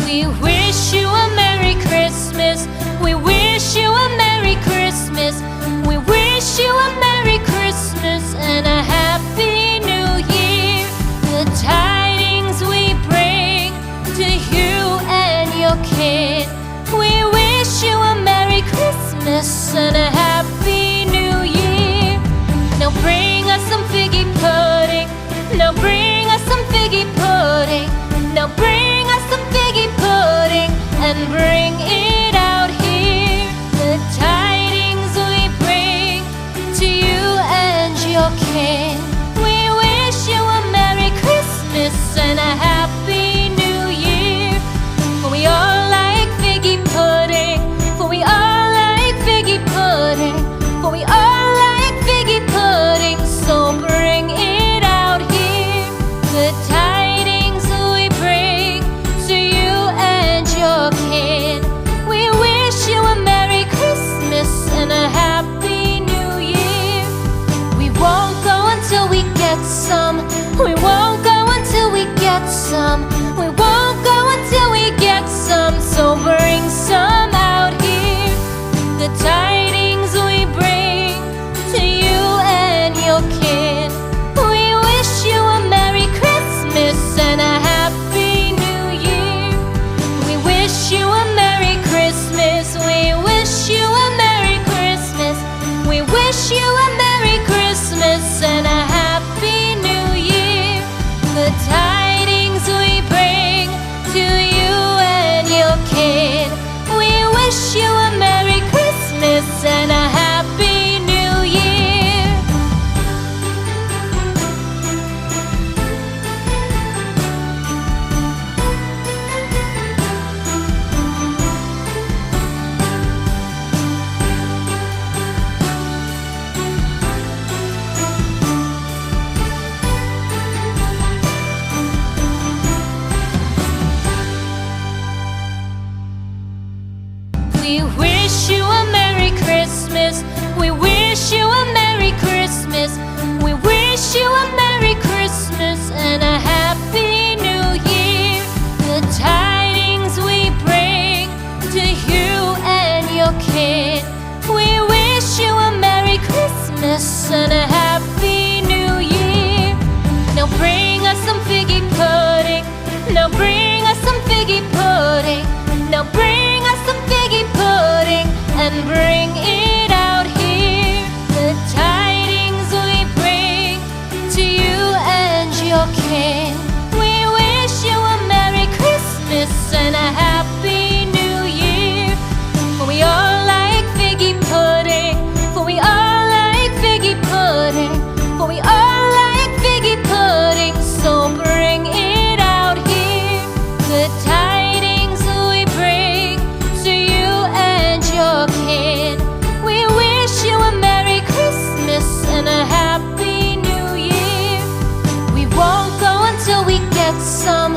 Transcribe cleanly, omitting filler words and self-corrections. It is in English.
We wish you a Merry Christmas. We wish you a Merry Christmas. We wish you a Merry Christmas and a Happy New Year. The tidings we bring to you and your kid. We wish you a Merry Christmas and a Happy New Year. Now bring us some figgy pudding. Now bring us some figgy pudding. Now bring us some figgy pudding and bring it out here. The tidings we bring to you and your kin. We wish you a Merry Christmas and a Happy New Year. For we all like figgy pudding. For we all like figgy pudding. For we all like figgy pudding. So bring it out here. The tidings we bring to you and your kid. We wish you a Merry Christmas and a Happy New Year. We won't go until we get some. We won't go until we get some. We won't go until we get some. So bring some out here. The tidings we bring to you and your kid. We wish you a Merry Christmas and a Happy New Year. We wish you a Merry Christmas. We wish you a Merry Christmas. We wish you a Merry Christmas and a Happy New Year. The tidings we bring to you and your kid. We wish you a Merry Christmas and a Happy New Year. We wish you a Merry Christmas. We wish you a Merry Christmas. We wish you a Merry Christmas and a Happy New Year. The tidings we bring to you and your kid. We wish you a Merry Christmas and a Happy New Year. Now bring us some figgy pudding. Now bring us some figgy pudding. Now bring us some figgy pudding and bring it out here. The tidings we bring to you and your kin. We wish you a Merry Christmas and a Happy New Year. For we all like figgy pudding. For we all like figgy pudding. For we all like figgy pudding. So bring it out here. The tidings we bring to you and your kid. We wish you a Merry Christmas and a Happy New Year. We won't go until we get some.